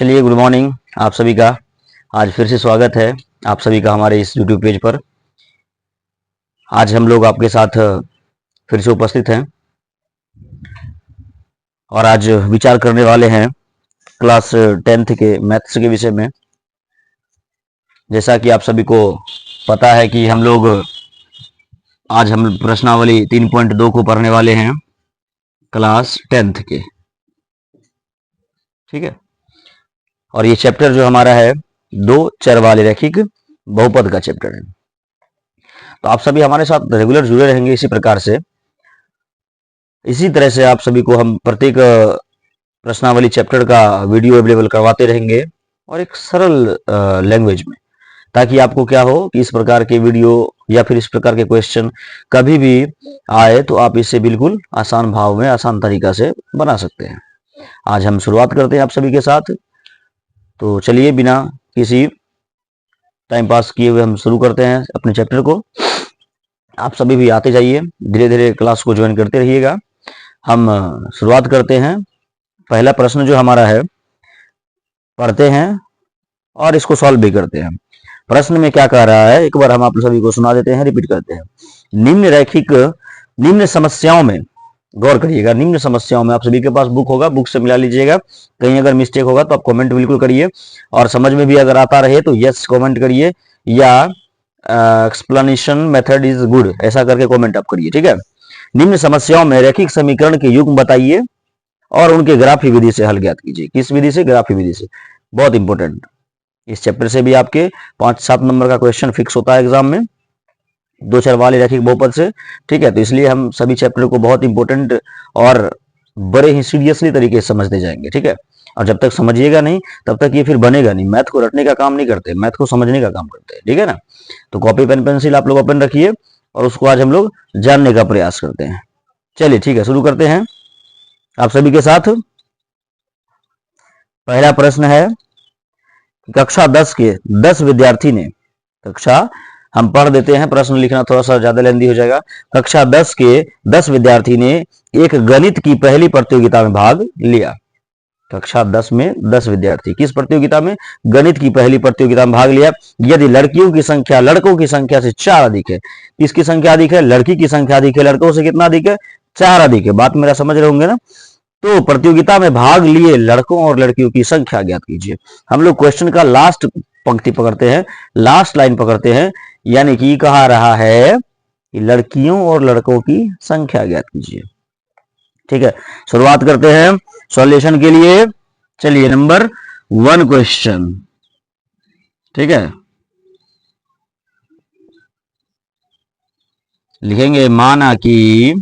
चलिए, good morning आप सभी का। आज फिर से स्वागत है आप सभी का हमारे इस यूट्यूब पेज पर। आज हम लोग आपके साथ फिर से उपस्थित हैं और आज विचार करने वाले हैं क्लास 10th के मैथ्स के विषय में। जैसा कि आप सभी को पता है कि आज हम प्रश्नावली 3.2 को पढ़ने वाले हैं क्लास 10th के। ठीक है, और ये चैप्टर जो हमारा है दो चर वाले रैखिक बहुपद का चैप्टर है। तो आप सभी हमारे साथ रेगुलर जुड़े रहेंगे इसी प्रकार से। इसी तरह से आप सभी को हम प्रत्येक प्रश्नावली चैप्टर का वीडियो अवेलेबल करवाते रहेंगे और एक सरल लैंग्वेज में, ताकि आपको क्या हो कि इस प्रकार के वीडियो या फिर इस प्रकार के क्वेश्चन कभी भी आए तो आप इसे बिल्कुल आसान भाव में आसान तरीका से बना सकते हैं। आज हम शुरुआत करते हैं आप सभी के साथ। तो चलिए, बिना किसी टाइम पास किए हुए हम शुरू करते हैं अपने चैप्टर को। आप सभी भी आते जाइए, धीरे धीरे क्लास को ज्वाइन करते रहिएगा। हम शुरुआत करते हैं। पहला प्रश्न जो हमारा है पढ़ते हैं और इसको सॉल्व भी करते हैं। प्रश्न में क्या कह रहा है एक बार हम आप सभी को सुना देते हैं, रिपीट करते हैं। निम्न समस्याओं में गौर करिएगा। निम्न समस्याओं में आप सभी के पास बुक होगा, बुक से मिला लीजिएगा। कहीं अगर मिस्टेक होगा तो आप कमेंट बिल्कुल करिए, और समझ में भी अगर आता रहे तो यस कमेंट करिए, या एक्सप्लेनेशन मेथड इज गुड ऐसा करके कमेंट आप करिए। ठीक है। निम्न समस्याओं में रैखिक समीकरण के युग्म बताइए और उनके ग्राफी विधि से हल ज्ञात कीजिए। किस विधि से? ग्राफी विधि से। बहुत इंपॉर्टेंट, इस चैप्टर से भी आपके 5-7 नंबर का क्वेश्चन फिक्स होता है एग्जाम में, दो चर वाले रैखिक बहुपद से। ठीक है, तो इसलिए हम सभी चैप्टर को बहुत इंपॉर्टेंट और बड़े ही सीरियसली तरीके से समझते जाएंगे। ठीक है, और जब तक समझिएगा नहीं तब तक ये फिर बनेगा नहीं। मैथ को रटने का काम नहीं करते, मैथ को समझने का काम करते हैं। ठीक है ना। तो कॉपी पेन पेंसिल आप लोग ओपन रखिए और उसको आज हम लोग जानने का प्रयास करते हैं। चलिए ठीक है, शुरू करते हैं आप सभी के साथ। पहला प्रश्न है, कक्षा 10 के 10 विद्यार्थी ने, कक्षा हम पढ़ देते हैं, प्रश्न लिखना थोड़ा सा ज्यादा लेंदी हो जाएगा। कक्षा 10 के 10 विद्यार्थी ने एक गणित की पहली प्रतियोगिता में भाग लिया। कक्षा 10 में 10 विद्यार्थी किस प्रतियोगिता में? गणित की पहली प्रतियोगिता में भाग लिया। यदि लड़कियों की संख्या लड़कों की संख्या से 4 अधिक है। किसकी संख्या अधिक है? लड़की की संख्या अधिक है। लड़कों से कितना अधिक है? 4 अधिक है। बात मेरा समझ रहे होंगे ना। तो प्रतियोगिता में भाग लिए लड़कों और लड़कियों की संख्या ज्ञात कीजिए। हम लोग क्वेश्चन का लास्ट पंक्ति पकड़ते हैं, लास्ट लाइन पकड़ते हैं, यानी कि कहा रहा है कि लड़कियों और लड़कों की संख्या ज्ञात कीजिए। ठीक है, शुरुआत करते हैं सॉल्यूशन के लिए। चलिए, नंबर 1 क्वेश्चन। ठीक है, लिखेंगे माना कि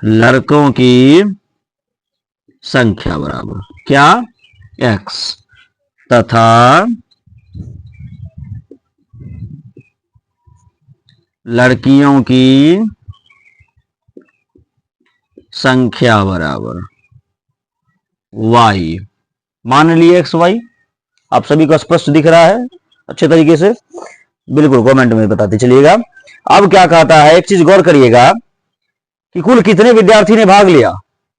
लड़कों की संख्या बराबर क्या? x, तथा लड़कियों की संख्या बराबर y। मान लिए x y। आप सभी को स्पष्ट दिख रहा है अच्छे तरीके से? बिल्कुल कमेंट में बताते चलिएगा। अब क्या कहता है, एक चीज गौर करिएगा कि कुल कितने विद्यार्थी ने भाग लिया।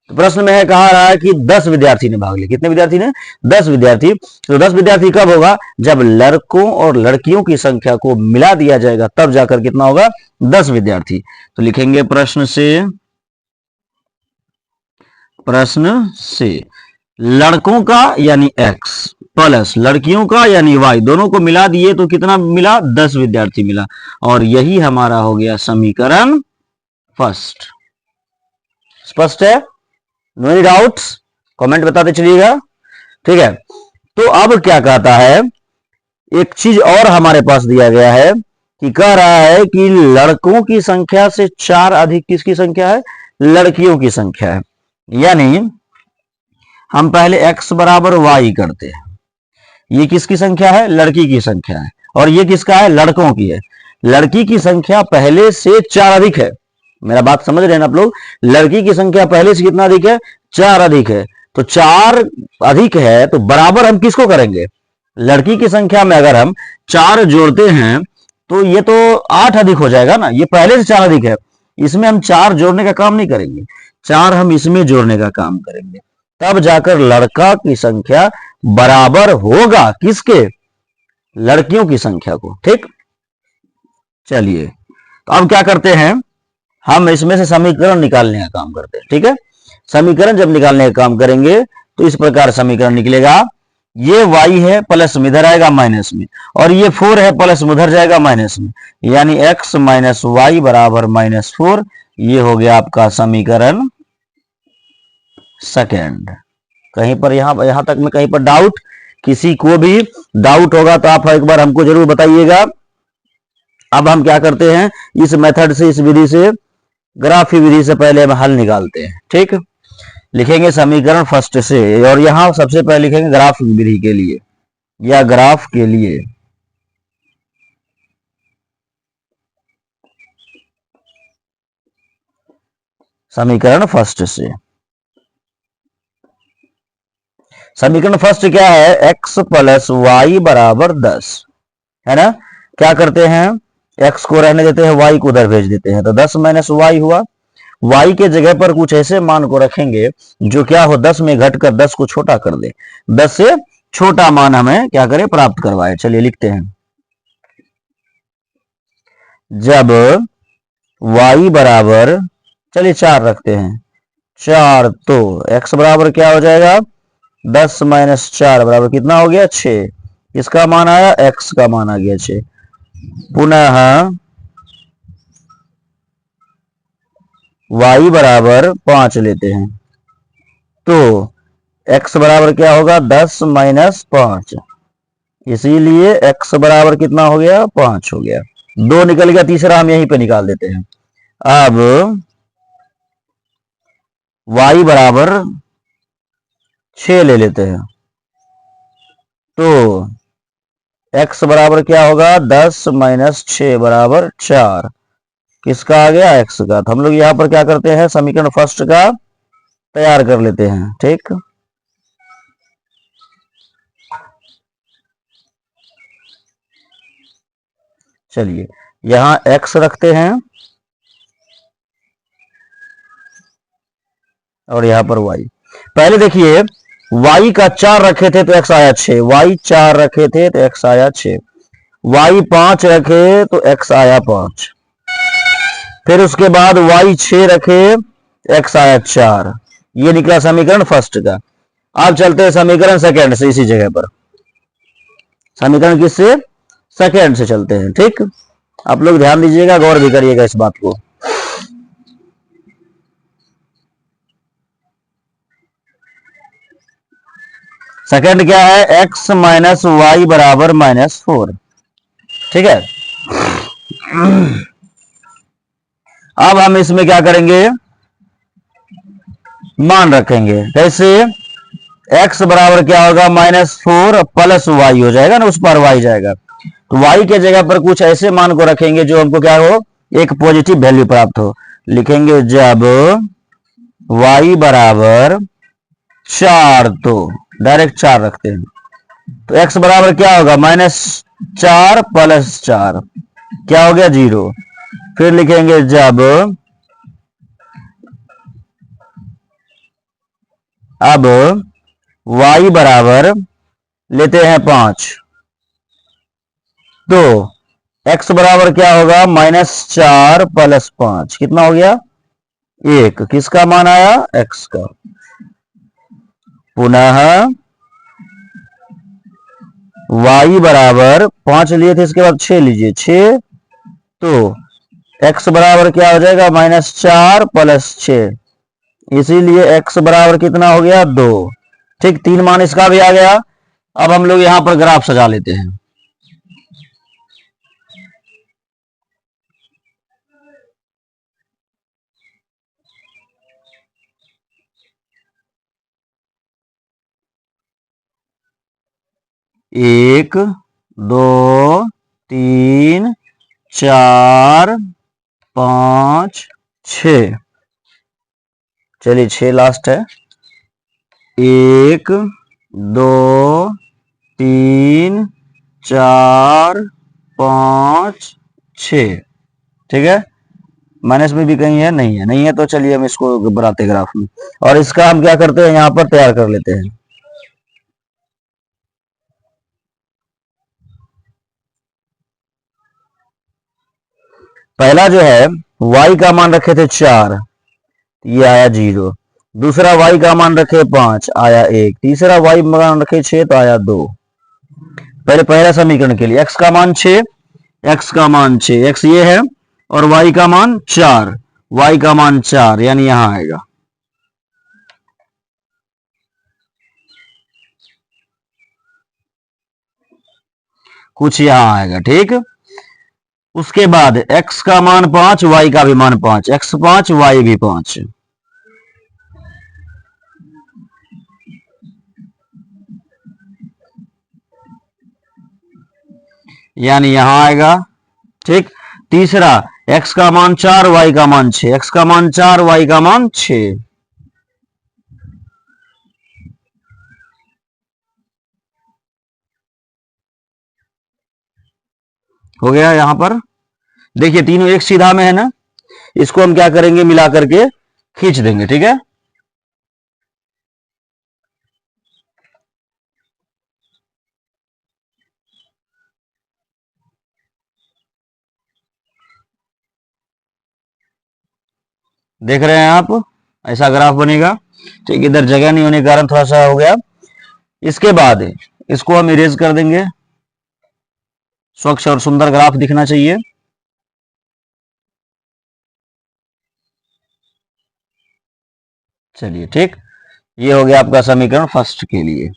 तो प्रश्न में है, कहा रहा है कि 10 विद्यार्थी ने भाग लिया। कितने विद्यार्थी ने? 10 विद्यार्थी। तो 10 विद्यार्थी कब होगा? जब लड़कों और लड़कियों की संख्या को मिला दिया जाएगा, तब जाकर कितना होगा? 10 विद्यार्थी। तो लिखेंगे प्रश्न से लड़कों का यानी x प्लस लड़कियों का यानी y, दोनों को मिला दिए तो कितना मिला? 10 विद्यार्थी मिला। और यही हमारा हो गया समीकरण फर्स्ट। स्पष्ट है? No any doubts? कमेंट बताते चलिएगा। ठीक है, तो अब क्या कहता है, एक चीज और हमारे पास दिया गया है कि कह रहा है कि लड़कों की संख्या से 4 अधिक किसकी संख्या है? लड़कियों की संख्या है। यानी हम पहले x बराबर y करते हैं। ये किसकी संख्या है? लड़की की संख्या है। और ये किसका है? लड़कों की है। लड़की की संख्या पहले से 4 अधिक है। मेरा बात समझ रहे हैं आप लोग? लड़की की संख्या पहले से कितना अधिक है? 4 अधिक है। तो 4 अधिक है तो बराबर हम किसको करेंगे? लड़की की संख्या में अगर हम 4 जोड़ते हैं तो ये तो 8 अधिक हो जाएगा ना। ये पहले से 4 अधिक है इसमें हम 4 जोड़ने का काम नहीं करेंगे, 4 हम इसमें जोड़ने का काम करेंगे, तब जाकर लड़का की संख्या बराबर होगा किसके, लड़कियों की संख्या को। ठीक, चलिए तो अब क्या करते हैं, हम इसमें से समीकरण निकालने का काम करते हैं। ठीक है, समीकरण जब निकालने का काम करेंगे तो इस प्रकार समीकरण निकलेगा, ये y है प्लस में इधर आएगा माइनस में, और ये 4 है प्लस में उधर जाएगा माइनस में, यानी x माइनस वाई बराबर -4। ये हो गया आपका समीकरण सेकेंड। कहीं पर यहां तक में कहीं पर डाउट, किसी को भी डाउट होगा तो आप एक बार हमको जरूर बताइएगा। अब हम क्या करते हैं, इस मेथड से, इस विधि से, ग्राफी विधि से पहले हम हल निकालते हैं। ठीक, लिखेंगे समीकरण फर्स्ट से, और यहां सबसे पहले लिखेंगे ग्राफ विधि के लिए या ग्राफ के लिए। समीकरण फर्स्ट से, समीकरण फर्स्ट क्या है, x प्लस वाई बराबर 10 है ना। क्या करते हैं, x को रहने देते हैं, y को उधर भेज देते हैं, तो 10 माइनस वाई हुआ। y के जगह पर कुछ ऐसे मान को रखेंगे जो क्या हो, 10 में घटकर 10 को छोटा कर दे, 10 से छोटा मान हमें क्या करें, प्राप्त करवाए। चलिए लिखते हैं, जब y बराबर, चलिए 4 रखते हैं, 4, तो x बराबर क्या हो जाएगा, 10 माइनस 4 बराबर कितना हो गया, 6। इसका मान आया, x का मान आ गया 6। पुनः y बराबर 5 लेते हैं, तो x बराबर क्या होगा, 10 माइनस 5, इसीलिए x बराबर कितना हो गया, 5 हो गया। 2 निकल गया, तीसरा हम यहीं पे निकाल देते हैं। अब y बराबर 6 ले लेते हैं, तो x बराबर क्या होगा, 10 माइनस 6 बराबर 4। किसका आ गया, x का। तो हम लोग यहां पर क्या करते हैं, समीकरण फर्स्ट का तैयार कर लेते हैं। ठीक, चलिए यहां x रखते हैं और यहां पर y। पहले देखिए, y का 4 रखे थे तो x आया 6, y 4 रखे थे तो x आया 6, y 5 रखे तो x आया 5, फिर उसके बाद y 6 रखे, x आया 4। ये निकला समीकरण फर्स्ट का। अब चलते हैं समीकरण सेकेंड से, इसी जगह पर समीकरण किससे, सेकेंड से चलते हैं। ठीक, आप लोग ध्यान दीजिएगा, गौर भी करिएगा इस बात को। सेकेंड क्या है, x माइनस वाई बराबर -4। ठीक है, अब हम इसमें क्या करेंगे, मान रखेंगे। कैसे, x बराबर क्या होगा, -4 प्लस वाई हो जाएगा ना, उस पर y जाएगा, तो y के जगह पर कुछ ऐसे मान को रखेंगे जो हमको क्या हो, एक पॉजिटिव वैल्यू प्राप्त हो। लिखेंगे जब y बराबर 4, तो डायरेक्ट 4 रखते हैं, तो x बराबर क्या होगा, -4 प्लस 4 क्या हो गया, 0। फिर लिखेंगे जब अब y बराबर लेते हैं 5, तो x बराबर क्या होगा, -4 प्लस 5 कितना हो गया, 1। किसका मान आया, x का। पुनः y बराबर 5 लिए थे, इसके बाद 6 लीजिए, 6, तो x बराबर क्या हो जाएगा, -4 प्लस 6, इसीलिए x बराबर कितना हो गया, 2। ठीक, 3 मान इसका भी आ गया। अब हम लोग यहां पर ग्राफ सजा लेते हैं। एक, 2, 3, 4, 5, 6, चलिए 6 लास्ट है। 1, 2, 3, 4, 5, 6। ठीक है, माइनस में भी कहीं है, नहीं है, नहीं है तो चलिए हम इसको बनाते ग्राफ में, और इसका हम क्या करते हैं, यहाँ पर तैयार कर लेते हैं। पहला जो है y का मान रखे थे 4, ये आया 0। दूसरा y का मान रखे 5, आया 1। तीसरा y मान रखे 6 तो आया 2। पहले पहला समीकरण के लिए x का मान 6, x का मान 6, x ये है, और y का मान 4, y का मान 4, यानी यहां आएगा। कुछ यहां आएगा, ठीक। उसके बाद x का मान 5, y का भी मान 5, x 5 y भी 5, यानी यहां आएगा, ठीक। तीसरा x का मान 4, y का मान 6, x का मान 4, y का मान 6, हो गया। यहां पर देखिए तीनों एक सीधा में है ना, इसको हम क्या करेंगे, मिला करके खींच देंगे, ठीक है। देख रहे हैं आप, ऐसा ग्राफ बनेगा, ठीक। इधर जगह नहीं होने के कारण थोड़ा सा हो गया। इसके बाद इसको हम इरेज कर देंगे, स्वच्छ और सुंदर ग्राफ दिखना चाहिए। चलिए, ठीक, ये हो गया आपका समीकरण फर्स्ट के लिए।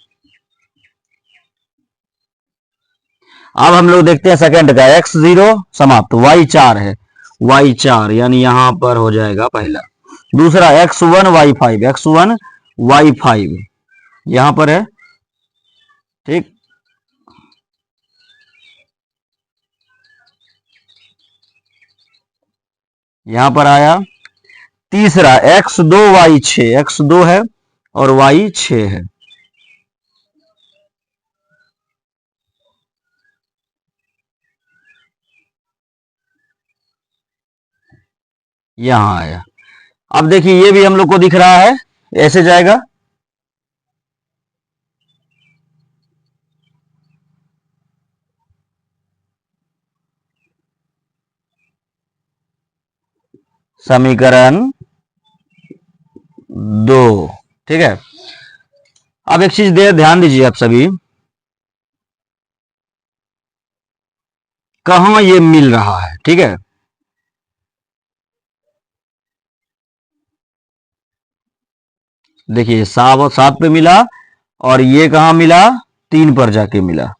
अब हम लोग देखते हैं सेकंड का, x 0 समाप्त, y 4 है, y 4 यानी यहां पर हो जाएगा पहला। दूसरा x 1 y 5, x 1 y 5 यहां पर है, ठीक। यहां पर आया। तीसरा x 2 y 6, x 2 है और y 6 है, यहां आया। अब देखिए ये भी हम लोग को दिख रहा है, ऐसे जाएगा, समीकरण 2, ठीक है। अब एक चीज ध्यान दीजिए आप सभी, कहां ये मिल रहा है, ठीक है। देखिए 7 पे मिला, और ये कहां मिला, 3 पर जाके मिला,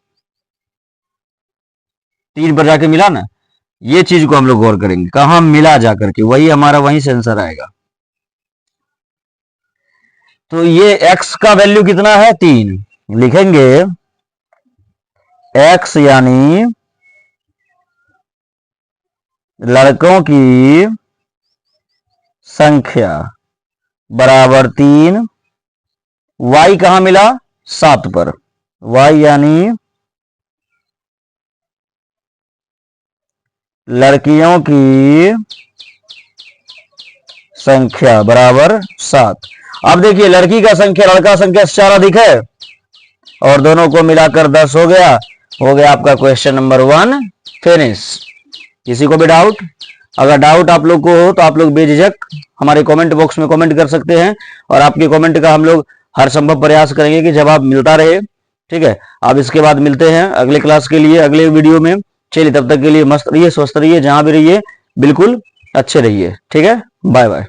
3 पर जाके मिला ना। ये चीज को हम लोग गौर करेंगे, कहां मिला जाकर के, वही हमारा वही से आंसर आएगा। तो ये x का वैल्यू कितना है, 3, लिखेंगे x यानी लड़कों की संख्या बराबर 3, y कहां मिला, 7 पर, y यानी लड़कियों की संख्या बराबर 7। अब देखिए लड़की का संख्या लड़का संख्या से 4 अधिक है, और दोनों को मिलाकर 10 हो गया। हो गया आपका क्वेश्चन नंबर 1 फिनिश। किसी को भी डाउट, अगर डाउट आप लोग को हो तो आप लोग बेझिझक हमारे कमेंट बॉक्स में कमेंट कर सकते हैं, और आपके कमेंट का हम लोग हर संभव प्रयास करेंगे कि जवाब मिलता रहे, ठीक है। अब इसके बाद मिलते हैं अगले क्लास के लिए, अगले वीडियो में। चलिए तब तक के लिए मस्त रहिए, स्वस्थ रहिए, जहां भी रहिए बिल्कुल अच्छे रहिए, ठीक है। Bye bye.